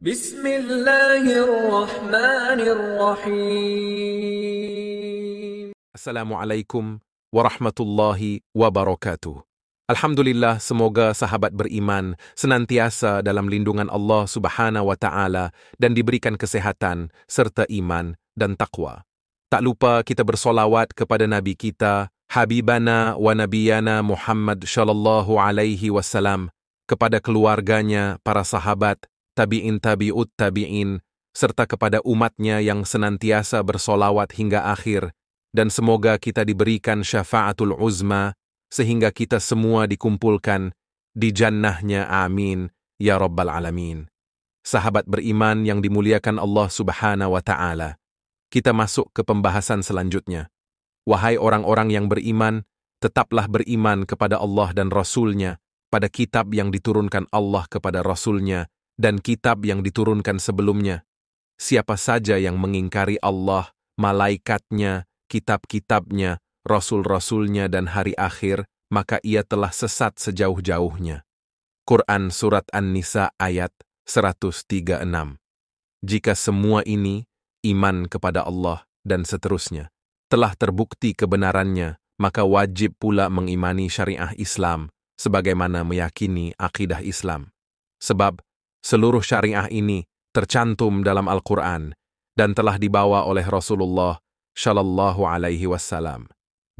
Bismillahirrahmanirrahim. Assalamualaikum warahmatullahi wabarakatuh. Alhamdulillah, semoga sahabat beriman senantiasa dalam lindungan Allah Subhanahu wa Ta'ala dan diberikan kesehatan serta iman dan takwa. Tak lupa kita bersolawat kepada Nabi kita, Habibana wa Nabiyana Muhammad sallallahu alaihi wasallam, kepada keluarganya, para sahabat, tabi'in tabi'ut tabi'in, serta kepada umatnya yang senantiasa bersolawat hingga akhir, dan semoga kita diberikan syafaatul uzma, sehingga kita semua dikumpulkan di jannahnya, amin, ya rabbal alamin. Sahabat beriman yang dimuliakan Allah Subhanahu wa Ta'ala, kita masuk ke pembahasan selanjutnya. Wahai orang-orang yang beriman, tetaplah beriman kepada Allah dan Rasul-Nya, pada kitab yang diturunkan Allah kepada Rasul-Nya, dan kitab yang diturunkan sebelumnya. Siapa saja yang mengingkari Allah, malaikatnya, kitab-kitabnya, rasul-rasulnya dan hari akhir, maka ia telah sesat sejauh-jauhnya. Quran Surat An-Nisa ayat 136. Jika semua ini, iman kepada Allah dan seterusnya, telah terbukti kebenarannya, maka wajib pula mengimani syariah Islam, sebagaimana meyakini akidah Islam. Sebab, seluruh syariah ini tercantum dalam Al-Quran dan telah dibawa oleh Rasulullah Shallallahu Alaihi Wasallam.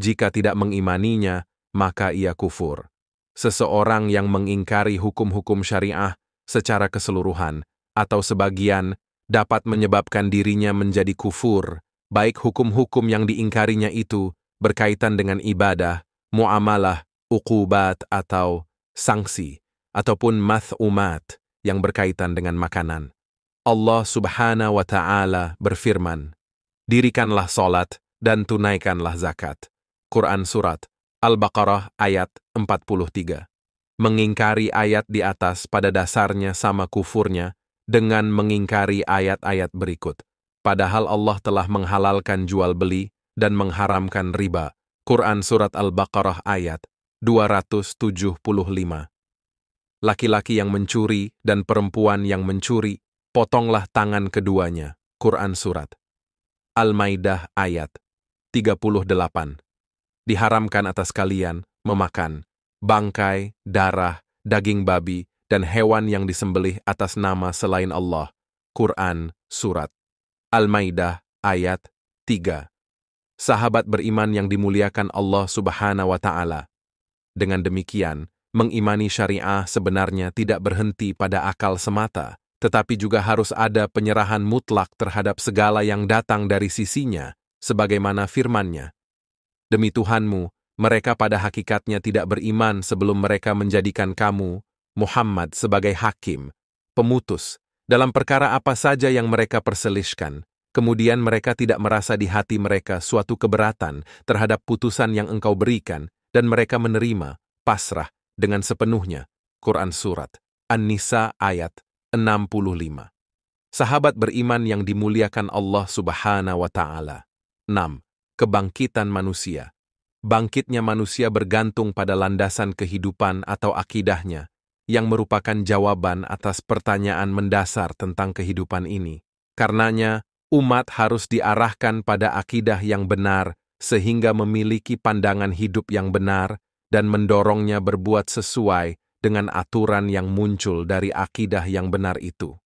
Jika tidak mengimaninya, maka ia kufur. Seseorang yang mengingkari hukum-hukum syariah secara keseluruhan atau sebagian dapat menyebabkan dirinya menjadi kufur, baik hukum-hukum yang diingkarinya itu berkaitan dengan ibadah, muamalah, uqubat atau sanksi, ataupun math'umat yang berkaitan dengan makanan. Allah Subhanahu wa Ta'ala berfirman, "Dirikanlah salat dan tunaikanlah zakat." Quran Surat Al-Baqarah ayat 43. Mengingkari ayat di atas pada dasarnya sama kufurnya dengan mengingkari ayat-ayat berikut. Padahal Allah telah menghalalkan jual beli dan mengharamkan riba. Quran Surat Al-Baqarah ayat 275. Laki-laki yang mencuri dan perempuan yang mencuri, potonglah tangan keduanya. Quran Surat Al-Maidah ayat 38. Diharamkan atas kalian memakan bangkai, darah, daging babi, dan hewan yang disembelih atas nama selain Allah. Quran Surat Al-Maidah ayat 3. Sahabat beriman yang dimuliakan Allah Subhanahu wa Ta'ala, dengan demikian, mengimani syariah sebenarnya tidak berhenti pada akal semata, tetapi juga harus ada penyerahan mutlak terhadap segala yang datang dari sisinya, sebagaimana firman-Nya. Demi Tuhanmu, mereka pada hakikatnya tidak beriman sebelum mereka menjadikan kamu, Muhammad, sebagai hakim, pemutus, dalam perkara apa saja yang mereka perselisihkan. Kemudian mereka tidak merasa di hati mereka suatu keberatan terhadap putusan yang engkau berikan, dan mereka menerima, pasrah, dengan sepenuhnya. Quran Surat An-Nisa ayat 65. Sahabat beriman yang dimuliakan Allah Subhanahu wa Ta'ala. 6. Kebangkitan manusia. Bangkitnya manusia bergantung pada landasan kehidupan atau akidahnya, yang merupakan jawaban atas pertanyaan mendasar tentang kehidupan ini. Karenanya, umat harus diarahkan pada akidah yang benar, sehingga memiliki pandangan hidup yang benar, dan mendorongnya berbuat sesuai dengan aturan yang muncul dari akidah yang benar itu.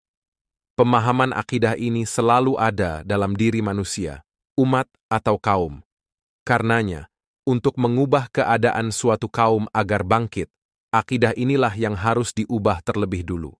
Pemahaman akidah ini selalu ada dalam diri manusia, umat atau kaum. Karenanya, untuk mengubah keadaan suatu kaum agar bangkit, akidah inilah yang harus diubah terlebih dulu.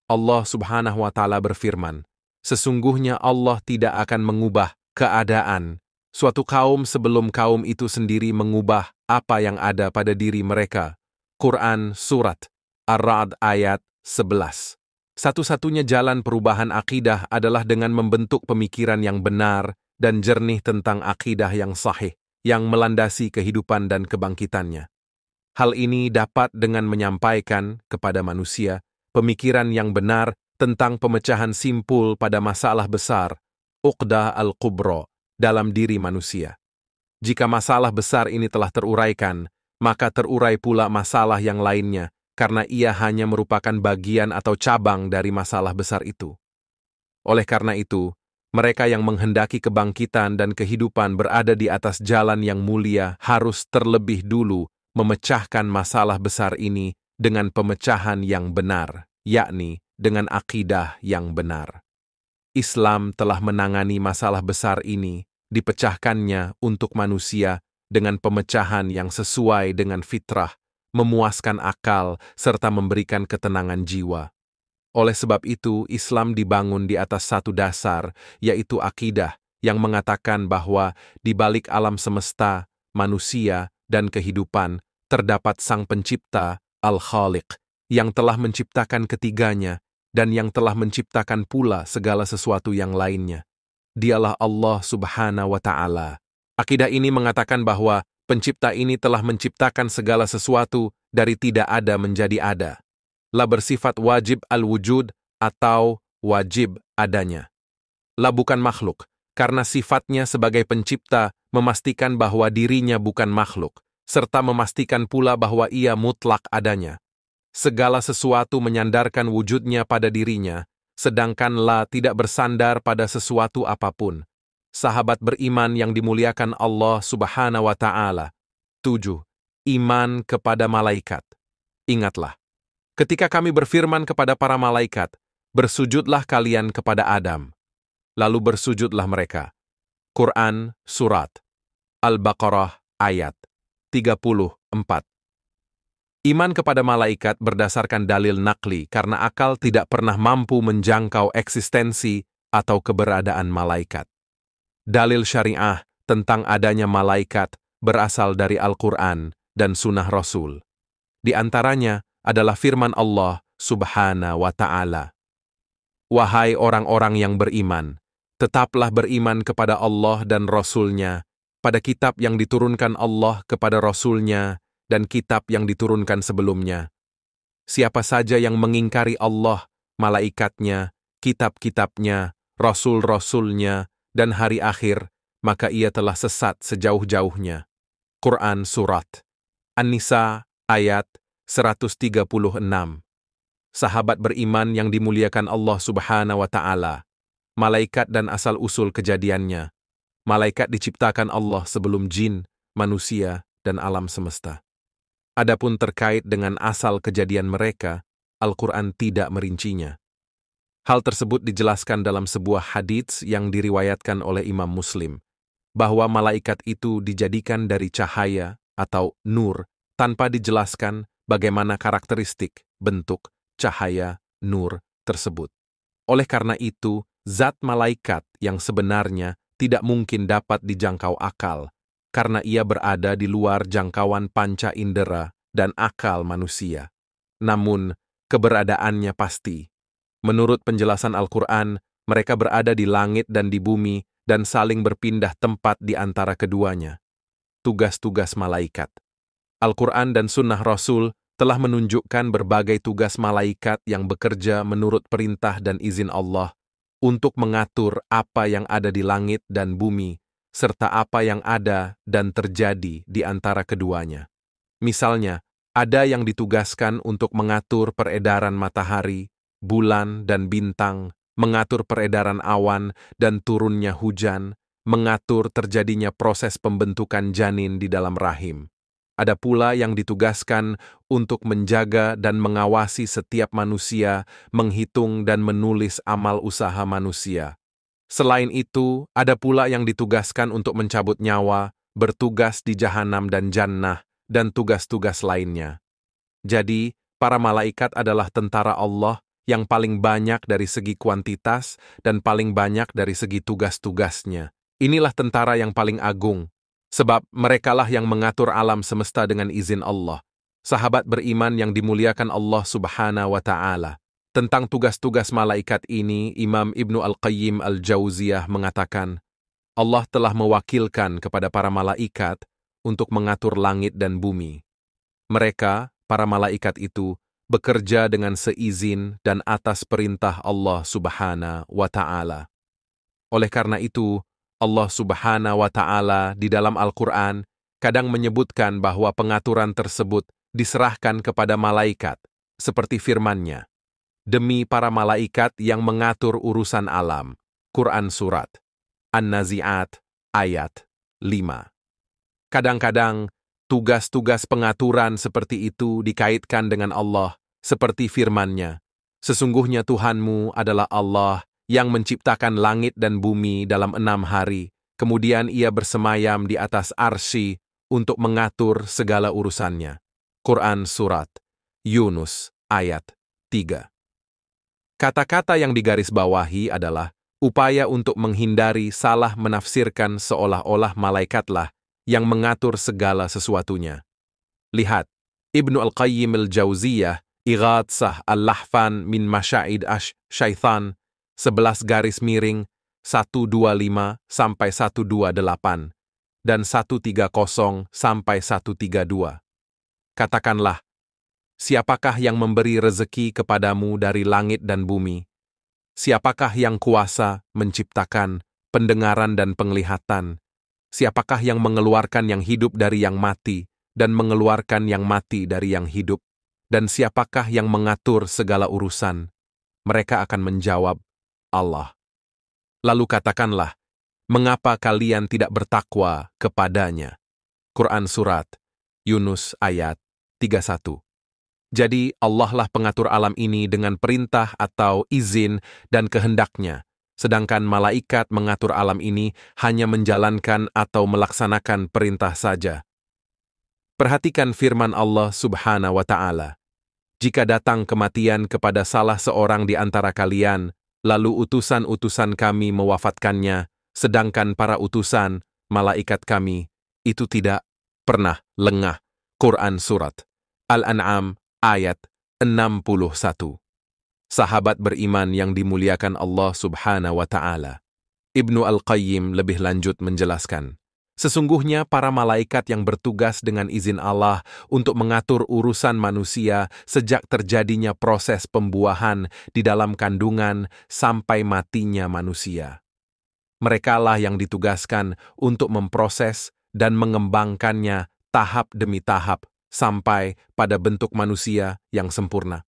Allah Subhanahu wa Ta'ala berfirman, "Sesungguhnya Allah tidak akan mengubah keadaan suatu kaum sebelum kaum itu sendiri mengubah apa yang ada pada diri mereka." Quran Surat Ar-Ra'd ayat 11. Satu-satunya jalan perubahan akidah adalah dengan membentuk pemikiran yang benar dan jernih tentang akidah yang sahih, yang melandasi kehidupan dan kebangkitannya. Hal ini dapat dengan menyampaikan kepada manusia pemikiran yang benar tentang pemecahan simpul pada masalah besar, uqdah al-kubra, dalam diri manusia. Jika masalah besar ini telah teruraikan, maka terurai pula masalah yang lainnya karena ia hanya merupakan bagian atau cabang dari masalah besar itu. Oleh karena itu, mereka yang menghendaki kebangkitan dan kehidupan berada di atas jalan yang mulia harus terlebih dulu memecahkan masalah besar ini dengan pemecahan yang benar, yakni dengan akidah yang benar. Islam telah menangani masalah besar ini, dipecahkannya untuk manusia dengan pemecahan yang sesuai dengan fitrah, memuaskan akal, serta memberikan ketenangan jiwa. Oleh sebab itu, Islam dibangun di atas satu dasar, yaitu akidah, yang mengatakan bahwa di balik alam semesta, manusia, dan kehidupan, terdapat Sang Pencipta, Al-Khaliq, yang telah menciptakan ketiganya, dan yang telah menciptakan pula segala sesuatu yang lainnya. Dialah Allah Subhanahu wa Ta'ala. Akidah ini mengatakan bahwa Pencipta ini telah menciptakan segala sesuatu dari tidak ada menjadi ada. La bersifat wajib al-wujud atau wajib adanya. La bukan makhluk, karena sifatnya sebagai pencipta memastikan bahwa dirinya bukan makhluk, serta memastikan pula bahwa ia mutlak adanya. Segala sesuatu menyandarkan wujudnya pada dirinya, sedangkan La tidak bersandar pada sesuatu apapun. Sahabat beriman yang dimuliakan Allah Subhanahu wa Ta'ala. 7. Iman kepada malaikat. Ingatlah, ketika kami berfirman kepada para malaikat, bersujudlah kalian kepada Adam. Lalu bersujudlah mereka. Quran, Surat Al-Baqarah, ayat 34. Iman kepada malaikat berdasarkan dalil nakli karena akal tidak pernah mampu menjangkau eksistensi atau keberadaan malaikat. Dalil syariah tentang adanya malaikat berasal dari Al-Quran dan Sunnah Rasul. Di antaranya adalah firman Allah Subhanahu wa Ta'ala. Wahai orang-orang yang beriman, tetaplah beriman kepada Allah dan Rasul-Nya, pada kitab yang diturunkan Allah kepada Rasul-Nya, dan kitab yang diturunkan sebelumnya. Siapa saja yang mengingkari Allah, malaikatnya, kitab-kitabnya, Rasul-Rasul-Nya, dan hari akhir, maka ia telah sesat sejauh-jauhnya. Quran Surat An-Nisa, ayat 136. Sahabat beriman yang dimuliakan Allah Subhanahu wa Ta'ala. Malaikat dan asal-usul kejadiannya. Malaikat diciptakan Allah sebelum jin, manusia, dan alam semesta. Adapun terkait dengan asal kejadian mereka, Al-Quran tidak merincinya. Hal tersebut dijelaskan dalam sebuah hadits yang diriwayatkan oleh Imam Muslim, bahwa malaikat itu dijadikan dari cahaya atau nur tanpa dijelaskan bagaimana karakteristik, bentuk, cahaya, nur tersebut. Oleh karena itu, zat malaikat yang sebenarnya tidak mungkin dapat dijangkau akal, karena ia berada di luar jangkauan panca indera dan akal manusia. Namun, keberadaannya pasti. Menurut penjelasan Al-Quran, mereka berada di langit dan di bumi dan saling berpindah tempat di antara keduanya. Tugas-tugas malaikat. Al-Quran dan Sunnah Rasul telah menunjukkan berbagai tugas malaikat yang bekerja menurut perintah dan izin Allah untuk mengatur apa yang ada di langit dan bumi, serta apa yang ada dan terjadi di antara keduanya. Misalnya, ada yang ditugaskan untuk mengatur peredaran matahari, bulan, dan bintang, mengatur peredaran awan dan turunnya hujan, mengatur terjadinya proses pembentukan janin di dalam rahim. Ada pula yang ditugaskan untuk menjaga dan mengawasi setiap manusia, menghitung dan menulis amal usaha manusia. Selain itu, ada pula yang ditugaskan untuk mencabut nyawa, bertugas di jahanam dan jannah, dan tugas-tugas lainnya. Jadi, para malaikat adalah tentara Allah yang paling banyak dari segi kuantitas dan paling banyak dari segi tugas-tugasnya. Inilah tentara yang paling agung, sebab merekalah yang mengatur alam semesta dengan izin Allah. Sahabat beriman yang dimuliakan Allah Subhanahu wa Ta'ala. Tentang tugas-tugas malaikat ini, Imam Ibnu Al-Qayyim Al-Jauziyah mengatakan, Allah telah mewakilkan kepada para malaikat untuk mengatur langit dan bumi. Mereka, para malaikat itu, bekerja dengan seizin dan atas perintah Allah Subhanahu wa Ta'ala. Oleh karena itu, Allah Subhanahu wa Ta'ala di dalam Al-Quran kadang menyebutkan bahwa pengaturan tersebut diserahkan kepada malaikat, seperti firman-Nya. Demi para malaikat yang mengatur urusan alam. Quran Surat An-Nazi'at ayat 5. Kadang-kadang, tugas-tugas pengaturan seperti itu dikaitkan dengan Allah, seperti firman-Nya. Sesungguhnya Tuhanmu adalah Allah yang menciptakan langit dan bumi dalam 6 hari, kemudian Ia bersemayam di atas arsy untuk mengatur segala urusannya. Quran Surat Yunus ayat 3. Kata-kata yang digarisbawahi adalah upaya untuk menghindari salah menafsirkan seolah-olah malaikatlah yang mengatur segala sesuatunya. Lihat, Ibnu Al-Qayyim Al-Jauziyah, Ighatsah Al-Lahfan min Masya'id Asy-Syaitan, 11-125 sampai 128, dan 130 sampai 132. Katakanlah, siapakah yang memberi rezeki kepadamu dari langit dan bumi? Siapakah yang kuasa menciptakan pendengaran dan penglihatan? Siapakah yang mengeluarkan yang hidup dari yang mati dan mengeluarkan yang mati dari yang hidup? Dan siapakah yang mengatur segala urusan? Mereka akan menjawab, Allah. Lalu katakanlah, mengapa kalian tidak bertakwa kepadanya? Quran Surat Yunus ayat 31. Jadi Allah lah pengatur alam ini dengan perintah atau izin dan kehendaknya, sedangkan malaikat mengatur alam ini hanya menjalankan atau melaksanakan perintah saja. Perhatikan firman Allah Subhanahu wa Ta'ala. Jika datang kematian kepada salah seorang di antara kalian, lalu utusan-utusan kami mewafatkannya, sedangkan para utusan, malaikat kami, itu tidak pernah lengah. Quran Surat Al-An'am ayat 61. Sahabat beriman yang dimuliakan Allah Subhanahu wa Ta'ala. Ibnu Al-Qayyim lebih lanjut menjelaskan, sesungguhnya para malaikat yang bertugas dengan izin Allah untuk mengatur urusan manusia sejak terjadinya proses pembuahan di dalam kandungan sampai matinya manusia. Merekalah yang ditugaskan untuk memproses dan mengembangkannya tahap demi tahap, sampai pada bentuk manusia yang sempurna.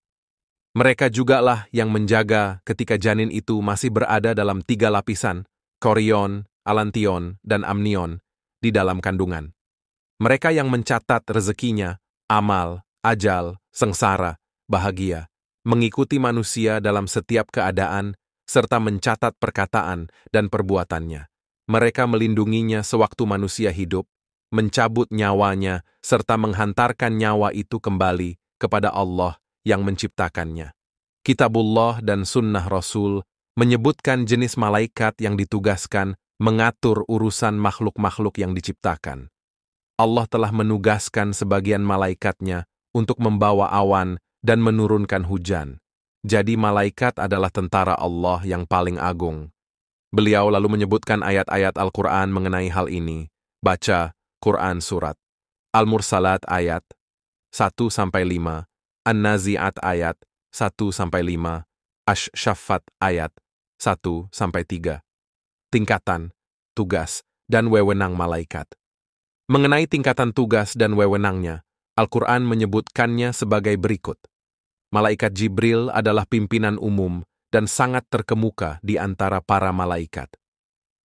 Mereka jugalah yang menjaga ketika janin itu masih berada dalam 3 lapisan, chorion, allantion, dan amnion, di dalam kandungan. Mereka yang mencatat rezekinya, amal, ajal, sengsara, bahagia, mengikuti manusia dalam setiap keadaan, serta mencatat perkataan dan perbuatannya. Mereka melindunginya sewaktu manusia hidup, mencabut nyawanya, serta menghantarkan nyawa itu kembali kepada Allah yang menciptakannya. Kitabullah dan Sunnah Rasul menyebutkan jenis malaikat yang ditugaskan mengatur urusan makhluk-makhluk yang diciptakan. Allah telah menugaskan sebagian malaikatnya untuk membawa awan dan menurunkan hujan. Jadi malaikat adalah tentara Allah yang paling agung. Beliau lalu menyebutkan ayat-ayat Al-Quran mengenai hal ini. Baca Quran Surat Al-Mursalat ayat 1-5, An-Nazi'at ayat 1-5, Asy-Syaffat ayat 1-3. Tingkatan, tugas, dan wewenang malaikat. Mengenai tingkatan tugas dan wewenangnya, Al-Quran menyebutkannya sebagai berikut. Malaikat Jibril adalah pimpinan umum dan sangat terkemuka di antara para malaikat.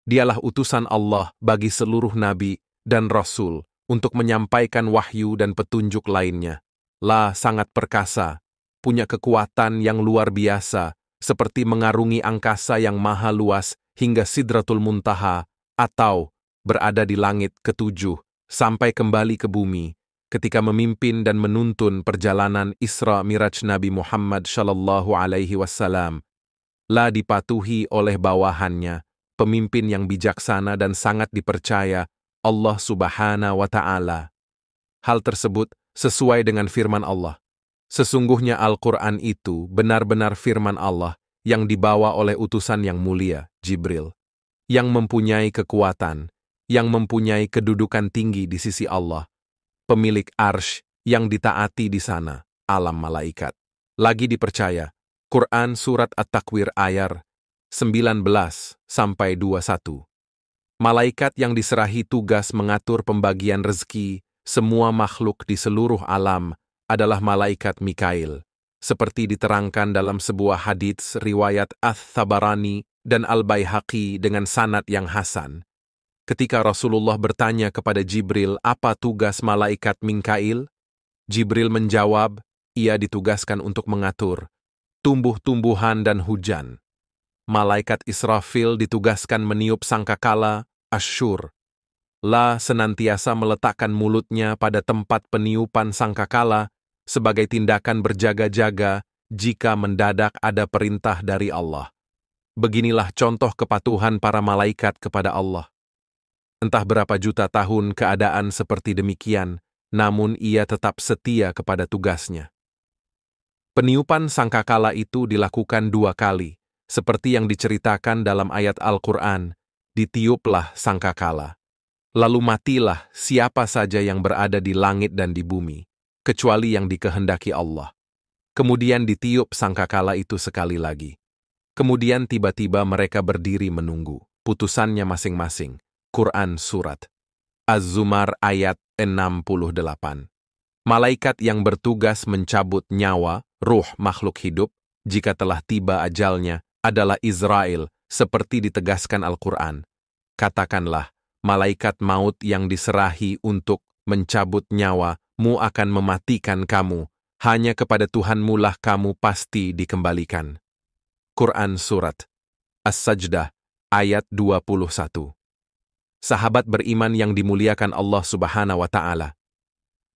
Dialah utusan Allah bagi seluruh nabi dan rasul untuk menyampaikan wahyu dan petunjuk lainnya. Sangat perkasa, punya kekuatan yang luar biasa, seperti mengarungi angkasa yang maha luas hingga Sidratul Muntaha, atau berada di langit ke-7 sampai kembali ke bumi, ketika memimpin dan menuntun perjalanan Isra Miraj Nabi Muhammad Shallallahu Alaihi Wasallam. Dipatuhi oleh bawahannya, pemimpin yang bijaksana dan sangat dipercaya, Allah Subhanahu wa Ta'ala. Hal tersebut sesuai dengan firman Allah. Sesungguhnya Al-Quran itu benar-benar firman Allah yang dibawa oleh utusan yang mulia, Jibril, yang mempunyai kekuatan, yang mempunyai kedudukan tinggi di sisi Allah, pemilik arsy yang ditaati di sana, alam malaikat. Lagi dipercaya, Quran Surat At-Takwir ayat 19-21. Malaikat yang diserahi tugas mengatur pembagian rezeki semua makhluk di seluruh alam adalah malaikat Mikail, seperti diterangkan dalam sebuah hadits riwayat Ats-Tabarani dan Al-Baihaqi dengan sanad yang hasan. Ketika Rasulullah bertanya kepada Jibril apa tugas malaikat Mikail, Jibril menjawab, ia ditugaskan untuk mengatur tumbuh-tumbuhan dan hujan. Malaikat Israfil ditugaskan meniup sangkakala, Asyur. La senantiasa meletakkan mulutnya pada tempat peniupan sangkakala sebagai tindakan berjaga-jaga jika mendadak ada perintah dari Allah. Beginilah contoh kepatuhan para malaikat kepada Allah. Entah berapa juta tahun keadaan seperti demikian, namun ia tetap setia kepada tugasnya. Peniupan sangkakala itu dilakukan 2 kali, seperti yang diceritakan dalam ayat Al-Quran, ditiuplah sangkakala. Lalu matilah siapa saja yang berada di langit dan di bumi, kecuali yang dikehendaki Allah. Kemudian ditiup sangkakala itu sekali lagi. Kemudian tiba-tiba mereka berdiri menunggu putusannya masing-masing. Quran Surat Az-Zumar ayat 68. Malaikat yang bertugas mencabut nyawa, ruh makhluk hidup, jika telah tiba ajalnya, adalah Israel, seperti ditegaskan Al-Quran. Katakanlah, malaikat maut yang diserahi untuk mencabut nyawa-mu akan mematikan kamu, hanya kepada Tuhanmu lah kamu pasti dikembalikan. Quran Surat As-Sajdah ayat 21. Sahabat beriman yang dimuliakan Allah Subhanahu wa Ta'ala.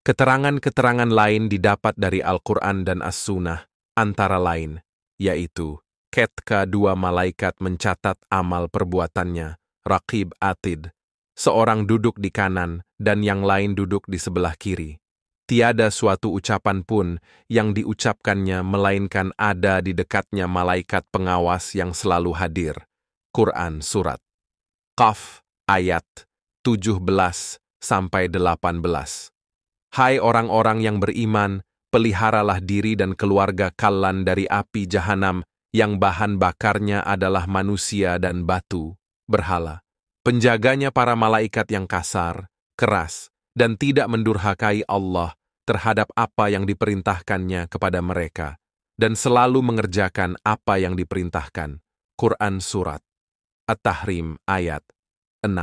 Keterangan-keterangan lain didapat dari Al-Quran dan As-Sunnah, antara lain, yaitu, ketika 2 malaikat mencatat amal perbuatannya, Raqib Atid, seorang duduk di kanan dan yang lain duduk di sebelah kiri. Tiada suatu ucapan pun yang diucapkannya melainkan ada di dekatnya malaikat pengawas yang selalu hadir. Quran Surat Qaf ayat 17-18. Hai orang-orang yang beriman, peliharalah diri dan keluarga kalian dari api jahanam yang bahan bakarnya adalah manusia dan batu, berhala. Penjaganya para malaikat yang kasar, keras, dan tidak mendurhakai Allah terhadap apa yang diperintahkannya kepada mereka, dan selalu mengerjakan apa yang diperintahkan. Quran Surat At-Tahrim ayat 6.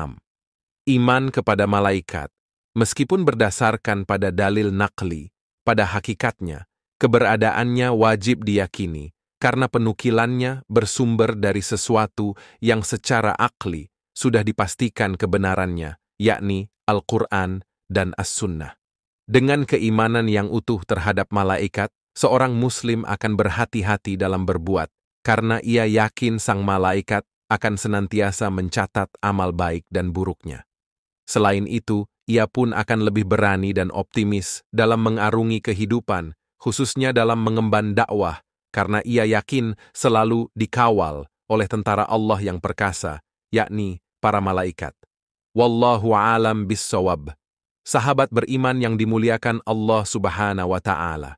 Iman kepada malaikat, meskipun berdasarkan pada dalil naqli, pada hakikatnya, keberadaannya wajib diyakini, karena penukilannya bersumber dari sesuatu yang secara akli sudah dipastikan kebenarannya, yakni Al-Quran dan As-Sunnah. Dengan keimanan yang utuh terhadap malaikat, seorang muslim akan berhati-hati dalam berbuat, karena ia yakin sang malaikat akan senantiasa mencatat amal baik dan buruknya. Selain itu, ia pun akan lebih berani dan optimis dalam mengarungi kehidupan, khususnya dalam mengemban dakwah, karena ia yakin selalu dikawal oleh tentara Allah yang perkasa, yakni para malaikat. Wallahu a'lam bis-shawab. Sahabat beriman yang dimuliakan Allah Subhanahu wa Ta'ala.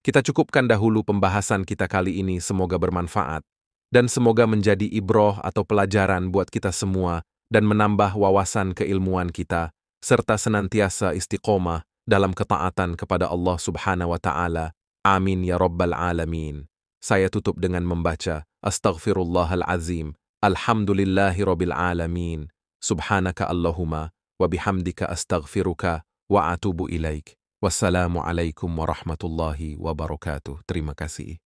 Kita cukupkan dahulu pembahasan kita kali ini, semoga bermanfaat, dan semoga menjadi ibroh atau pelajaran buat kita semua, dan menambah wawasan keilmuan kita, serta senantiasa istiqomah dalam ketaatan kepada Allah Subhanahu wa Ta'ala. Amin ya Rabbal Alamin. Saya tutup dengan membaca Astaghfirullahalazim. Alhamdulillahi Rabbil Alamin. Subhanaka Allahumma wa bihamdika astaghfiruka wa atubu ilaik. Wassalamualaikum warahmatullahi wabarakatuh. Terima kasih.